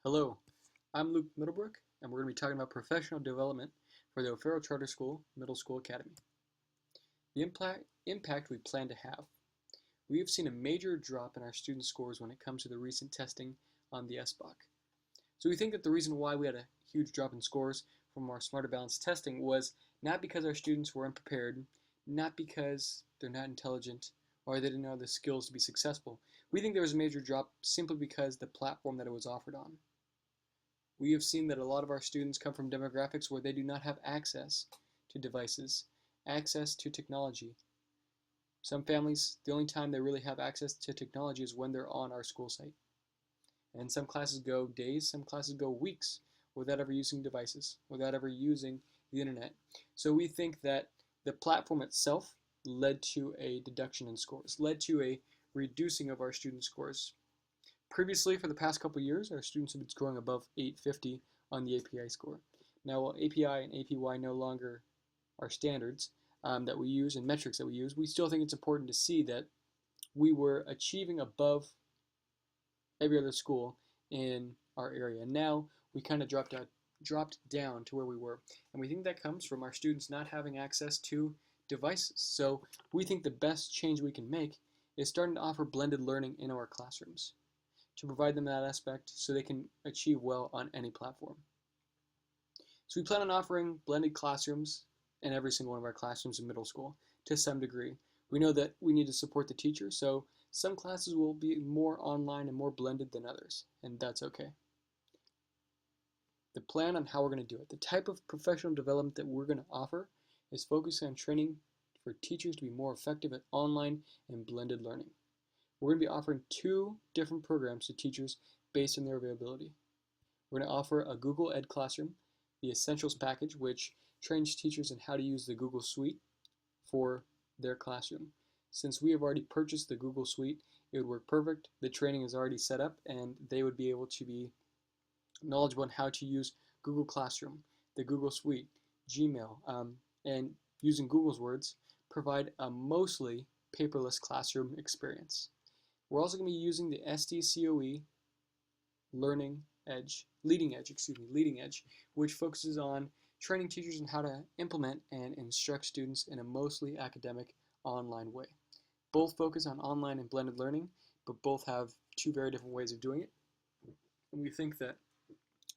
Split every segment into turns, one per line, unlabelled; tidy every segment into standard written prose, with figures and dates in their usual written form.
Hello, I'm Luke Middlebrook, and we're going to be talking about professional development for the OFarrell Charter School Middle School Academy. The impact we plan to have. We have seen a major drop in our student scores when it comes to the recent testing on the SBOC. So we think that the reason why we had a huge drop in scores from our Smarter Balanced testing was not because our students were unprepared, not because they're not intelligent, or they didn't know the skills to be successful. We think there was a major drop simply because the platform that it was offered on. We have seen that a lot of our students come from demographics where they do not have access to devices, access to technology. Some families, the only time they really have access to technology is when they're on our school site. And some classes go days, some classes go weeks without ever using devices, without ever using the internet. So we think that the platform itself led to a deduction in scores, led to a reducing of our student scores. Previously, for the past couple of years, our students have been scoring above 850 on the API score. Now, while API and APY no longer are standards that we use and metrics that we use, we still think it's important to see that we were achieving above every other school in our area. And now we kind of dropped down to where we were. And we think that comes from our students not having access to devices. So we think the best change we can make is starting to offer blended learning in our classrooms, to provide them that aspect so they can achieve well on any platform. So we plan on offering blended classrooms in every single one of our classrooms in middle school to some degree. We know that we need to support the teacher, so some classes will be more online and more blended than others, and that's okay. The plan on how we're going to do it. The type of professional development that we're going to offer is focusing on training for teachers to be more effective at online and blended learning. We're going to be offering two different programs to teachers based on their availability. We're going to offer a Google Ed Classroom, the Essentials package, which trains teachers in how to use the Google Suite for their classroom. Since we have already purchased the Google Suite, it would work perfect. The training is already set up, and they would be able to be knowledgeable on how to use Google Classroom, the Google Suite, Gmail, and using Google's words, provide a mostly paperless classroom experience. We're also going to be using the SDCOE Leading Edge, which focuses on training teachers on how to implement and instruct students in a mostly academic online way. Both focus on online and blended learning, but both have two very different ways of doing it. And we think that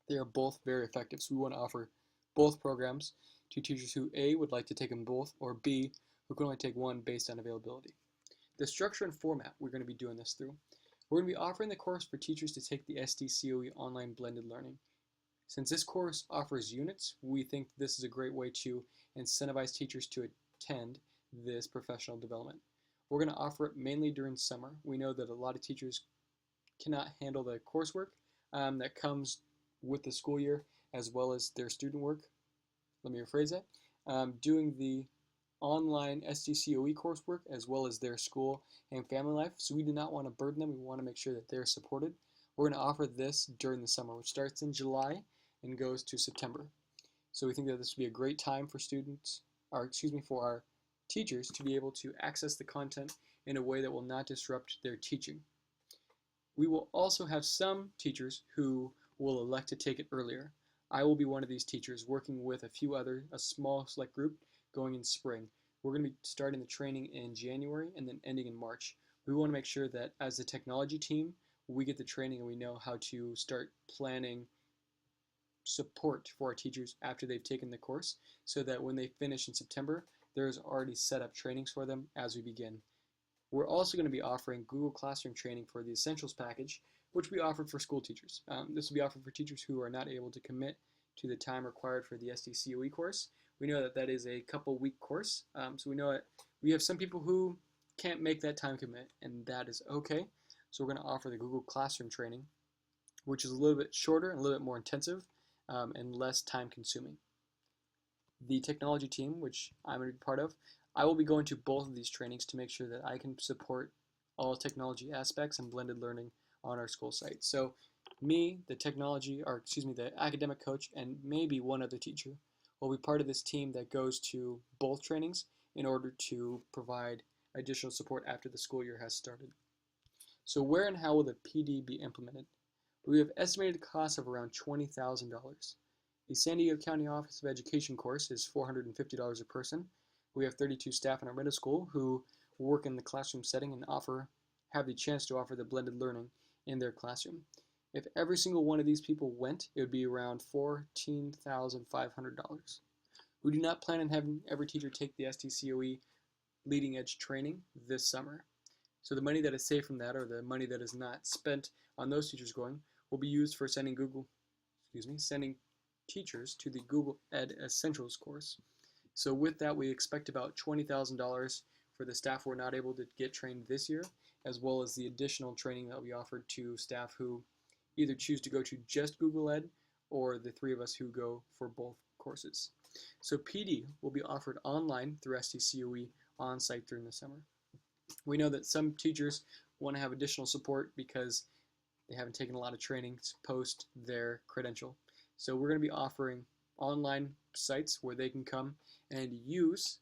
they are both very effective, so we want to offer both programs to teachers who A, would like to take them both, or B, who can only take one based on availability. The structure and format we're going to be doing this through. We're going to be offering the course for teachers to take the SDCOE Online Blended Learning. Since this course offers units, we think this is a great way to incentivize teachers to attend this professional development. We're going to offer it mainly during summer. We know that a lot of teachers cannot handle the coursework that comes with the school year as well as their student work. Let me rephrase that. Doing the online SDCOE coursework as well as their school and family life, so we do not want to burden them. We want to make sure that they're supported. We're going to offer this during the summer, which starts in July and goes to September. So we think that this would be a great time for for our teachers to be able to access the content in a way that will not disrupt their teaching. We will also have some teachers who will elect to take it earlier. I will be one of these teachers working with a small select group going in spring. We're going to be starting the training in January and then ending in March. We want to make sure that as a technology team, we get the training and we know how to start planning support for our teachers after they've taken the course, so that when they finish in September, there's already set up trainings for them as we begin. We're also going to be offering Google Classroom training for the Essentials package, which we offered for school teachers. This will be offered for teachers who are not able to commit to the time required for the SDCOE course. We know that that is a couple-week course, so we know that we have some people who can't make that time commit, and that is okay. So we're going to offer the Google Classroom training, which is a little bit shorter and a little bit more intensive and less time-consuming. The technology team, which I'm going to be part of, I will be going to both of these trainings to make sure that I can support all technology aspects and blended learning on our school site. So me, the academic coach, and maybe one other teacher will be part of this team that goes to both trainings in order to provide additional support after the school year has started. So where and how will the PD be implemented? We have estimated costs of around $20,000. The San Diego County Office of Education course is $450 a person. We have 32 staff in our middle school who work in the classroom setting and have the chance to offer the blended learning in their classroom. If every single one of these people went, it would be around $14,500. We do not plan on having every teacher take the STCOE leading edge training this summer. So the money that is saved from that, or the money that is not spent on those teachers going, will be used for sending teachers to the Google Ed Essentials course. So with that, we expect about $20,000 for the staff who are not able to get trained this year, as well as the additional training that we offered to staff who either choose to go to just Google Ed or the three of us who go for both courses. So PD will be offered online through STCOE on-site during the summer. We know that some teachers want to have additional support because they haven't taken a lot of trainings post their credential. So we're going to be offering online sites where they can come and use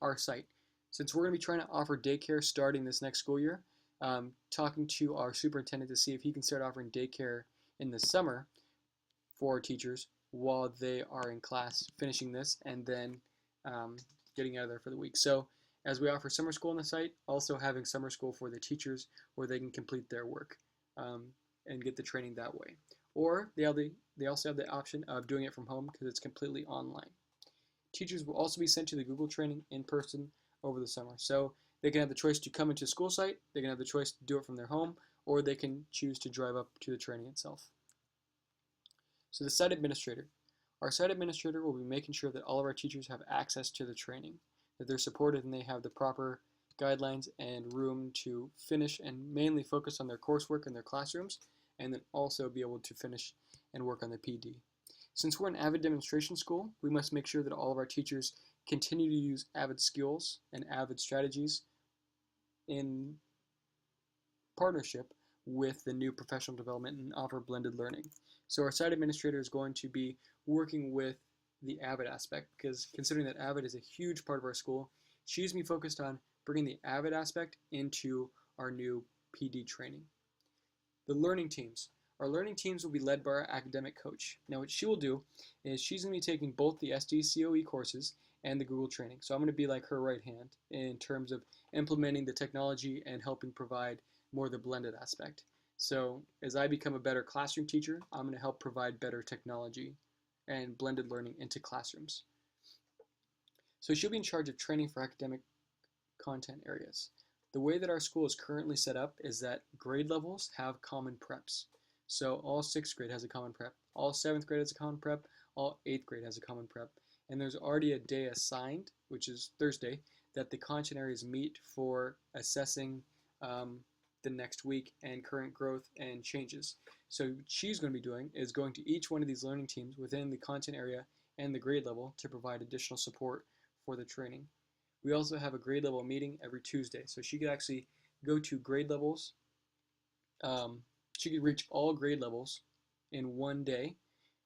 our site. Since we're going to be trying to offer daycare starting this next school year, talking to our superintendent to see if he can start offering daycare in the summer for our teachers while they are in class finishing this and then getting out of there for the week. So as we offer summer school on the site, also having summer school for the teachers where they can complete their work and get the training that way. Or they also have the option of doing it from home because it's completely online. Teachers will also be sent to the Google training in person over the summer. So they can have the choice to come into a school site, they can have the choice to do it from their home, or they can choose to drive up to the training itself. So the site administrator. Our site administrator will be making sure that all of our teachers have access to the training, that they're supported and they have the proper guidelines and room to finish and mainly focus on their coursework in their classrooms, and then also be able to finish and work on the PD. Since we're an Avid demonstration school, we must make sure that all of our teachers continue to use Avid skills and Avid strategies in partnership with the new professional development and offer blended learning. So our site administrator is going to be working with the Avid aspect because considering that Avid is a huge part of our school, she's going to be focused on bringing the Avid aspect into our new PD training. The learning teams. Our learning teams will be led by our academic coach. Now what she will do is she's going to be taking both the SDCOE courses and the Google training. So I'm going to be like her right hand in terms of implementing the technology and helping provide more of the blended aspect. So as I become a better classroom teacher, I'm going to help provide better technology and blended learning into classrooms. So she'll be in charge of training for academic content areas. The way that our school is currently set up is that grade levels have common preps. So all 6th grade has a common prep, all 7th grade has a common prep, all 8th grade has a common prep. And there's already a day assigned, which is Thursday, that the content areas meet for assessing the next week and current growth and changes. So what she's going to be doing is going to each one of these learning teams within the content area and the grade level to provide additional support for the training. We also have a grade level meeting every Tuesday, so she could actually go to grade levels. She could reach all grade levels in one day,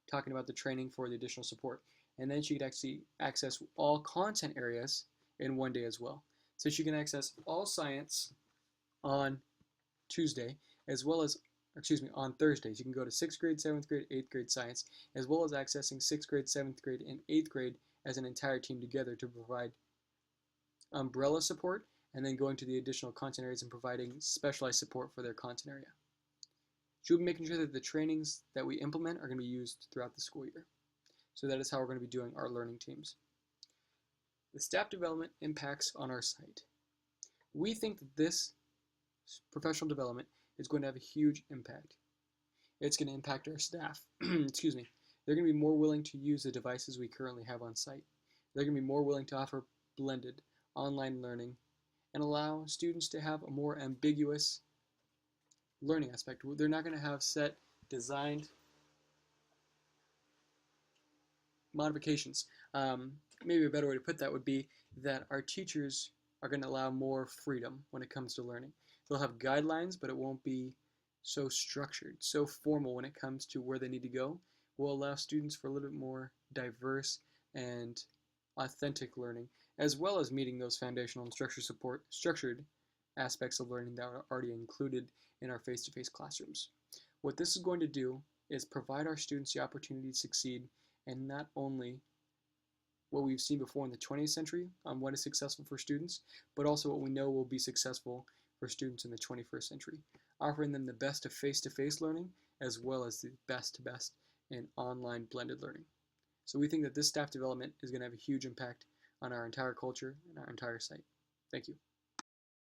talking about the training for the additional support. And then she could actually access all content areas in one day as well. So she can access all science on Tuesday, as well as, on Thursdays. You can go to 6th grade, 7th grade, 8th grade science, as well as accessing 6th grade, 7th grade, and 8th grade as an entire team together to provide umbrella support, and then going to the additional content areas and providing specialized support for their content area. She'll be making sure that the trainings that we implement are going to be used throughout the school year. So that is how we're going to be doing our learning teams. The staff development impacts on our site. We think that this professional development is going to have a huge impact. It's going to impact our staff. Excuse me. They're going to be more willing to use the devices we currently have on site. They're going to be more willing to offer blended online learning and allow students to have a more ambiguous learning aspect. They're not going to have set designed modifications. Maybe a better way to put that would be that our teachers are going to allow more freedom when it comes to learning. They'll have guidelines, but it won't be so structured, so formal when it comes to where they need to go. We'll allow students for a little bit more diverse and authentic learning, as well as meeting those foundational and structured aspects of learning that are already included in our face-to-face classrooms. What this is going to do is provide our students the opportunity to succeed in not only what we've seen before in the 20th century on what is successful for students, but also what we know will be successful for students in the 21st century, offering them the best of face-to-face learning as well as the best in online blended learning. So we think that this staff development is going to have a huge impact on our entire culture and our entire site. Thank you.